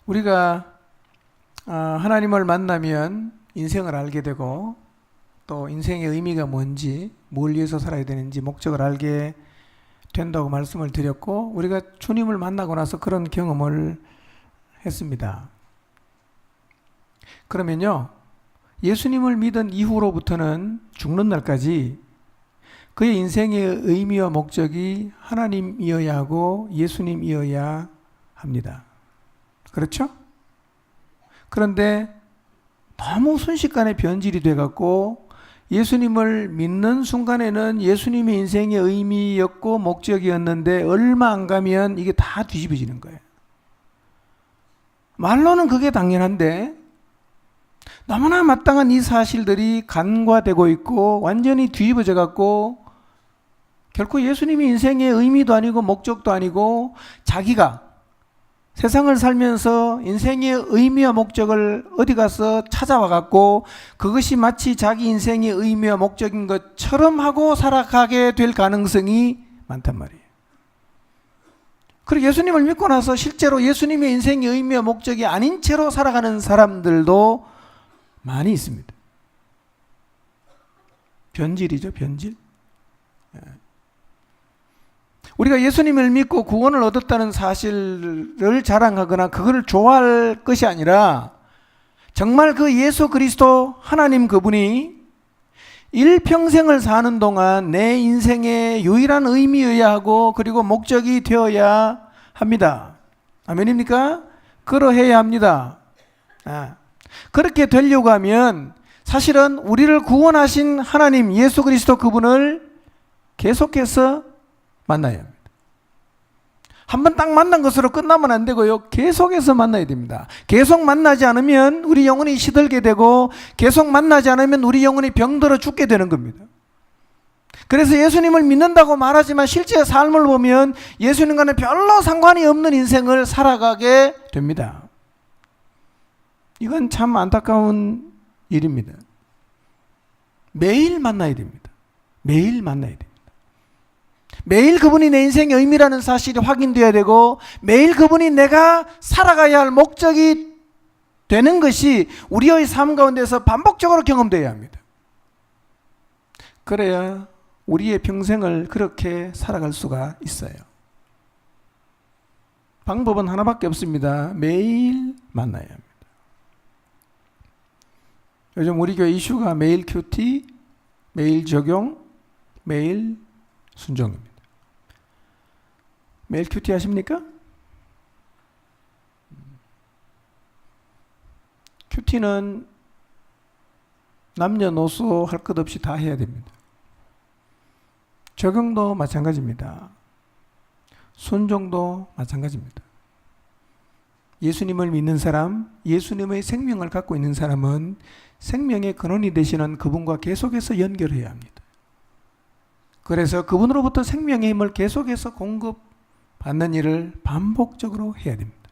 우리가 하나님을 만나면 인생을 알게 되고 또 인생의 의미가 뭔지, 뭘 위해서 살아야 되는지 목적을 알게 된다고 말씀을 드렸고, 우리가 주님을 만나고 나서 그런 경험을 했습니다. 그러면요, 예수님을 믿은 이후로부터는 죽는 날까지 그의 인생의 의미와 목적이 하나님이어야 하고 예수님이어야 합니다. 그렇죠? 그런데 너무 순식간에 변질이 돼갖고 예수님을 믿는 순간에는 예수님의 인생의 의미였고 목적이었는데 얼마 안 가면 이게 다 뒤집어지는 거예요. 말로는 그게 당연한데 너무나 마땅한 이 사실들이 간과되고 있고 완전히 뒤집어져 갖고 결코 예수님이 인생의 의미도 아니고 목적도 아니고 자기가 세상을 살면서 인생의 의미와 목적을 어디 가서 찾아와 갖고 그것이 마치 자기 인생의 의미와 목적인 것처럼 하고 살아가게 될 가능성이 많단 말이에요. 그리고 예수님을 믿고 나서 실제로 예수님의 인생의 의미와 목적이 아닌 채로 살아가는 사람들도 많이 있습니다. 변질이죠, 변질. 우리가 예수님을 믿고 구원을 얻었다는 사실을 자랑하거나 그것을 좋아할 것이 아니라 정말 그 예수 그리스도 하나님 그분이 일평생을 사는 동안 내 인생의 유일한 의미여야 하고 그리고 목적이 되어야 합니다. 아멘입니까? 그러해야 합니다. 그렇게 되려고 하면 사실은 우리를 구원하신 하나님 예수 그리스도 그분을 계속해서 만나야 합니다. 한번 딱 만난 것으로 끝나면 안 되고요. 계속해서 만나야 됩니다. 계속 만나지 않으면 우리 영혼이 시들게 되고 계속 만나지 않으면 우리 영혼이 병들어 죽게 되는 겁니다. 그래서 예수님을 믿는다고 말하지만 실제 삶을 보면 예수님과는 별로 상관이 없는 인생을 살아가게 됩니다. 이건 참 안타까운 일입니다. 매일 만나야 됩니다. 매일 만나야 됩니다. 매일 그분이 내 인생의 의미라는 사실이 확인되어야 되고 매일 그분이 내가 살아가야 할 목적이 되는 것이 우리의 삶 가운데서 반복적으로 경험되어야 합니다. 그래야 우리의 평생을 그렇게 살아갈 수가 있어요. 방법은 하나밖에 없습니다. 매일 만나야 합니다. 요즘 우리 교회 이슈가 매일 큐티, 매일 적용, 매일 순종입니다. 매일 큐티 하십니까? 큐티는 남녀노소 할 것 없이 다 해야 됩니다. 적용도 마찬가지입니다. 순종도 마찬가지입니다. 예수님을 믿는 사람, 예수님의 생명을 갖고 있는 사람은 생명의 근원이 되시는 그분과 계속해서 연결해야 합니다. 그래서 그분으로부터 생명의 힘을 계속해서 공급받는 일을 반복적으로 해야 됩니다.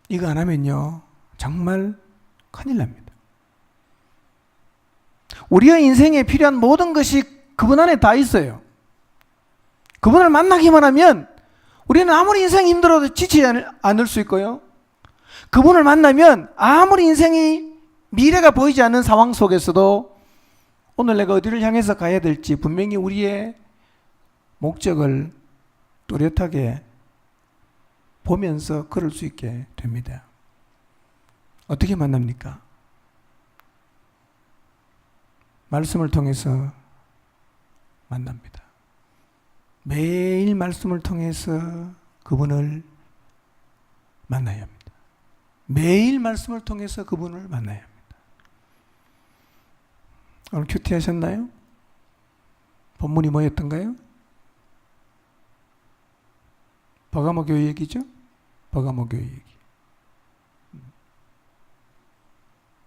이거 안 하면요, 정말 큰일 납니다. 우리의 인생에 필요한 모든 것이 그분 안에 다 있어요. 그분을 만나기만 하면 우리는 아무리 인생이 힘들어도 지치지 않을 수 있고요. 그분을 만나면 아무리 인생이 미래가 보이지 않는 상황 속에서도 오늘 내가 어디를 향해서 가야 될지 분명히 우리의 목적을 뚜렷하게 보면서 걸을 수 있게 됩니다. 어떻게 만납니까? 말씀을 통해서 만납니다. 매일 말씀을 통해서 그분을 만나야 합니다. 매일 말씀을 통해서 그분을 만나야 합니다. 오늘 큐티 하셨나요? 본문이 뭐였던가요? 버가모 교회 얘기죠? 버가모 교회 얘기.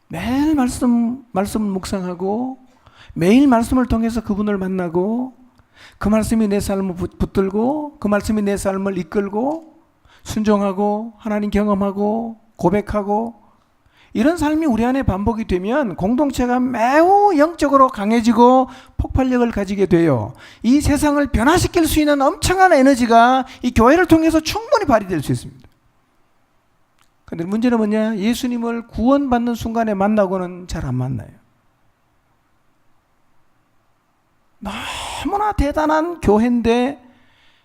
매일 말씀을 묵상하고 매일 말씀을 통해서 그분을 만나고 그 말씀이 내 삶을 붙들고 그 말씀이 내 삶을 이끌고 순종하고 하나님 경험하고 고백하고 이런 삶이 우리 안에 반복이 되면 공동체가 매우 영적으로 강해지고 폭발력을 가지게 돼요. 이 세상을 변화시킬 수 있는 엄청난 에너지가 이 교회를 통해서 충분히 발휘될 수 있습니다. 근데 문제는 뭐냐? 예수님을 구원받는 순간에 만나고는 잘 안 만나요. 너무나 대단한 교회인데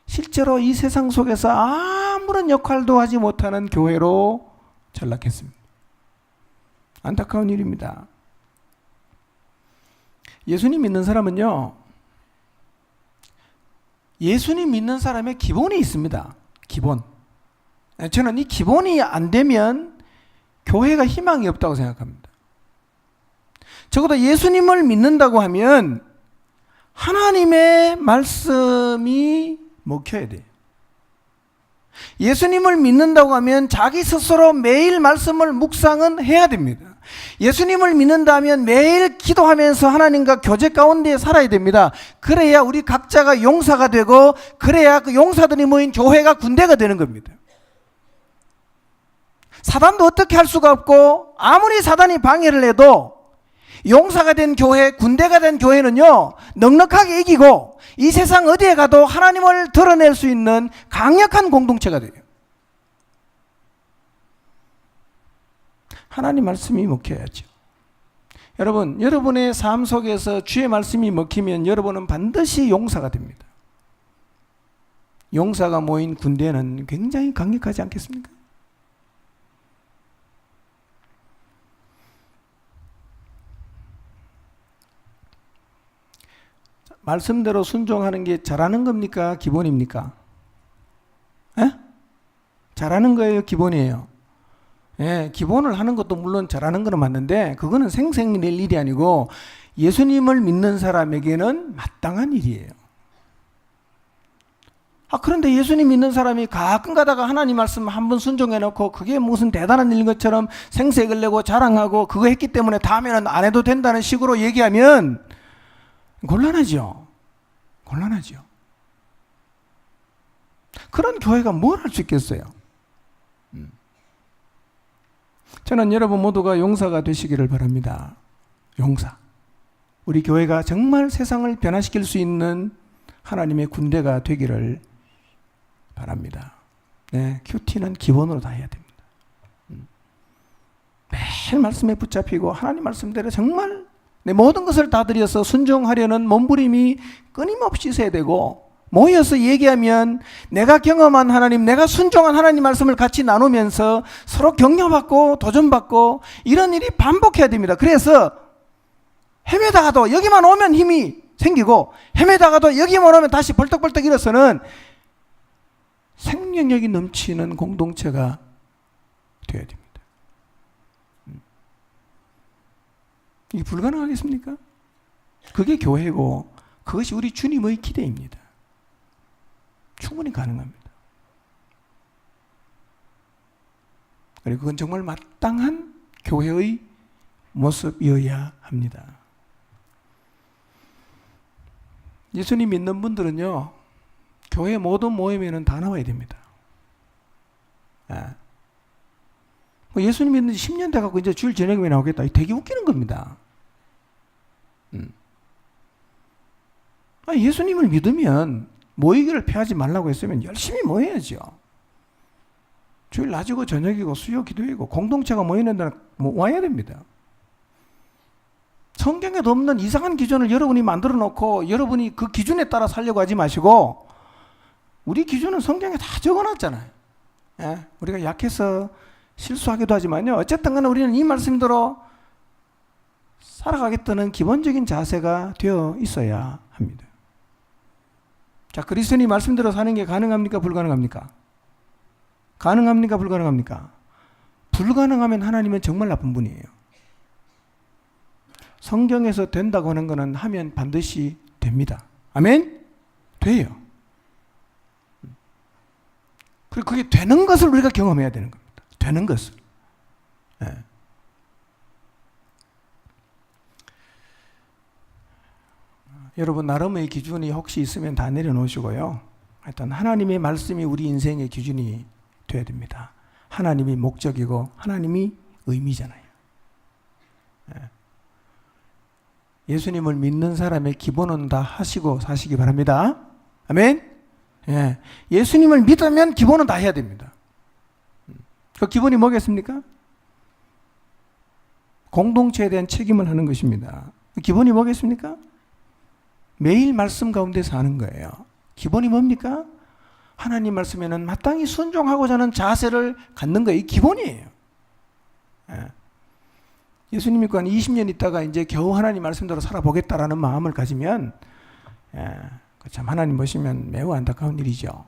실제로 이 세상 속에서 아무런 역할도 하지 못하는 교회로 전락했습니다. 안타까운 일입니다. 예수님 믿는 사람은요, 예수님 믿는 사람의 기본이 있습니다. 기본. 저는 이 기본이 안 되면 교회가 희망이 없다고 생각합니다. 적어도 예수님을 믿는다고 하면 하나님의 말씀이 먹혀야 돼요. 예수님을 믿는다고 하면 자기 스스로 매일 말씀을 묵상은 해야 됩니다. 예수님을 믿는다면 매일 기도하면서 하나님과 교제 가운데 살아야 됩니다. 그래야 우리 각자가 용사가 되고, 그래야 그 용사들이 모인 교회가 군대가 되는 겁니다. 사단도 어떻게 할 수가 없고, 아무리 사단이 방해를 해도 용사가 된 교회, 군대가 된 교회는요, 넉넉하게 이기고 이 세상 어디에 가도 하나님을 드러낼 수 있는 강력한 공동체가 돼요. 하나님 말씀이 먹혀야죠. 여러분, 여러분의 삶 속에서 주의 말씀이 먹히면 여러분은 반드시 용사가 됩니다. 용사가 모인 군대는 굉장히 강력하지 않겠습니까? 말씀대로 순종하는 게 잘하는 겁니까? 기본입니까? 에? 잘하는 거예요? 기본이에요? 예, 기본을 하는 것도 물론 잘하는 건 맞는데 그거는 생생낼 일이 아니고 예수님을 믿는 사람에게는 마땅한 일이에요. 그런데 예수님 믿는 사람이 가끔 가다가 하나님 말씀 한번 순종해 놓고 그게 무슨 대단한 일인 것처럼 생색을 내고 자랑하고 그거 했기 때문에 다음에는 안 해도 된다는 식으로 얘기하면 곤란하죠. 곤란하죠. 그런 교회가 뭘 할 수 있겠어요? 저는 여러분 모두가 용사가 되시기를 바랍니다. 용사. 우리 교회가 정말 세상을 변화시킬 수 있는 하나님의 군대가 되기를 바랍니다. 네, 큐티는 기본으로 다 해야 됩니다. 매일 말씀에 붙잡히고 하나님 말씀대로 정말 내 모든 것을 다 들여서 순종하려는 몸부림이 끊임없이 있어야 되고, 모여서 얘기하면 내가 경험한 하나님, 내가 순종한 하나님 말씀을 같이 나누면서 서로 격려받고 도전받고 이런 일이 반복해야 됩니다. 그래서 헤매다가도 여기만 오면 힘이 생기고, 헤매다가도 여기만 오면 다시 벌떡벌떡 일어서는 생명력이 넘치는 공동체가 되어야 됩니다. 이게 불가능하겠습니까? 그게 교회고 그것이 우리 주님의 기대입니다. 충분히 가능합니다. 그리고 그건 정말 마땅한 교회의 모습이어야 합니다. 예수님 믿는 분들은요, 교회 모든 모임에는 다 나와야 됩니다. 예수님 믿는 지 10년 돼갖고 이제 주일 저녁에 나오겠다. 되게 웃기는 겁니다. 예수님을 믿으면 모이기를 피하지 말라고 했으면 열심히 모여야죠. 주일 낮이고 저녁이고 수요 기도이고 공동체가 모이는 데는 와야 됩니다. 성경에도 없는 이상한 기준을 여러분이 만들어 놓고 여러분이 그 기준에 따라 살려고 하지 마시고, 우리 기준은 성경에 다 적어놨잖아요. 예? 우리가 약해서 실수하기도 하지만요, 어쨌든 간에 우리는 이 말씀대로 살아가겠다는 기본적인 자세가 되어 있어야 합니다. 자, 그리스도인이 말씀대로 사는 게 가능합니까? 불가능합니까? 가능합니까? 불가능합니까? 불가능하면 하나님은 정말 나쁜 분이에요. 성경에서 된다고 하는 것은 하면 반드시 됩니다. 아멘? 돼요. 그리고 그게 되는 것을 우리가 경험해야 되는 겁니다. 되는 것을. 네. 여러분 나름의 기준이 혹시 있으면 다 내려놓으시고요. 하여튼 하나님의 말씀이 우리 인생의 기준이 되어야 됩니다. 하나님이 목적이고 하나님이 의미잖아요. 네. 예수님을 믿는 사람의 기본은 다 하시고 사시기 바랍니다. 아멘? 예. 예수님을 믿으면 기본은 다 해야 됩니다. 그 기본이 뭐겠습니까? 공동체에 대한 책임을 하는 것입니다. 기본이 뭐겠습니까? 매일 말씀 가운데 사는 거예요. 기본이 뭡니까? 하나님 말씀에는 마땅히 순종하고자 하는 자세를 갖는 거예요. 이 기본이에요. 예수님 믿고 한 20년 있다가 이제 겨우 하나님 말씀대로 살아보겠다라는 마음을 가지면 참 하나님 보시면 매우 안타까운 일이죠.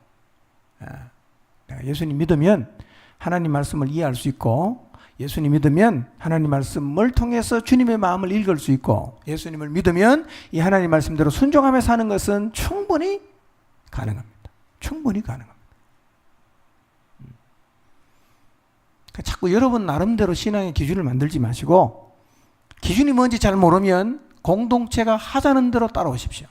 내가 예수님 믿으면 하나님 말씀을 이해할 수 있고, 예수님 믿으면 하나님 말씀을 통해서 주님의 마음을 읽을 수 있고, 예수님을 믿으면 이 하나님 말씀대로 순종하며 사는 것은 충분히 가능합니다. 충분히 가능합니다. 자꾸 여러분 나름대로 신앙의 기준을 만들지 마시고, 기준이 뭔지 잘 모르면 공동체가 하자는 대로 따라오십시오.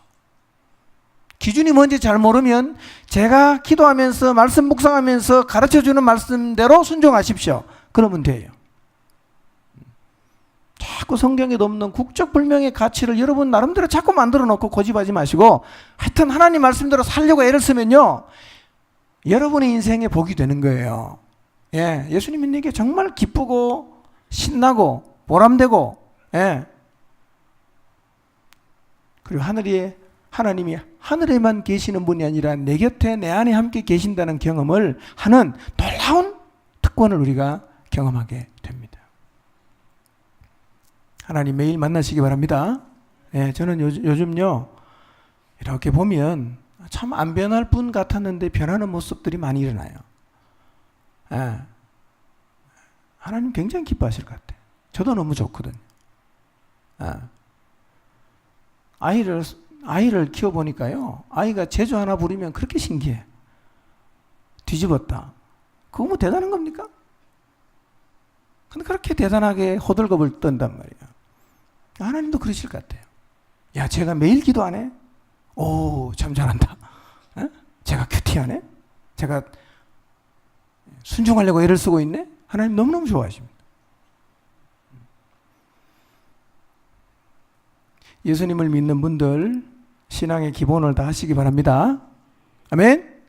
기준이 뭔지 잘 모르면 제가 기도하면서 말씀 묵상하면서 가르쳐주는 말씀대로 순종하십시오. 그러면 돼요. 자꾸 성경에도 없는 국적불명의 가치를 여러분 나름대로 자꾸 만들어 놓고 고집하지 마시고, 하여튼 하나님 말씀대로 살려고 애를 쓰면요, 여러분의 인생에 복이 되는 거예요. 예수님 믿는 게 정말 기쁘고 신나고 보람되고, 그리고 하나님이 하늘에만 계시는 분이 아니라 내 곁에 내 안에 함께 계신다는 경험을 하는 놀라운 특권을 우리가 경험하게 됩니다. 하나님 매일 만나시기 바랍니다. 저는 요즘요, 이렇게 보면 참 안 변할 분 같았는데 변하는 모습들이 많이 일어나요. 하나님 굉장히 기뻐하실 것 같아요. 저도 너무 좋거든요. 아이를 키워보니까요, 아이가 제주 하나 부리면 그렇게 신기해. 뒤집었다. 그거 뭐 대단한 겁니까? 근데 그렇게 대단하게 호들갑을 떤단 말이에요. 하나님도 그러실 것 같아요. 야, 제가 매일 기도 안 해? 오, 참 잘한다. 제가 큐티하네? 제가 순종하려고 애를 쓰고 있네? 하나님 너무너무 좋아하십니다. 예수님을 믿는 분들 신앙의 기본을 다 하시기 바랍니다. 아멘?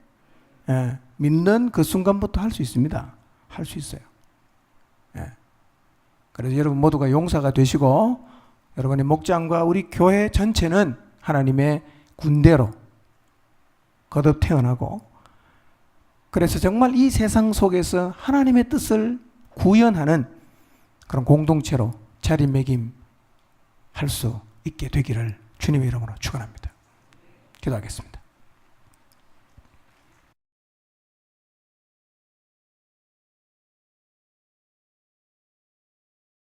믿는 그 순간부터 할 수 있습니다. 할 수 있어요. 그래서 여러분 모두가 용사가 되시고, 여러분의 목장과 우리 교회 전체는 하나님의 군대로 거듭 태어나고, 그래서 정말 이 세상 속에서 하나님의 뜻을 구현하는 그런 공동체로 자리매김할 수 있게 되기를 주님의 이름으로 축원합니다. 기도하겠습니다.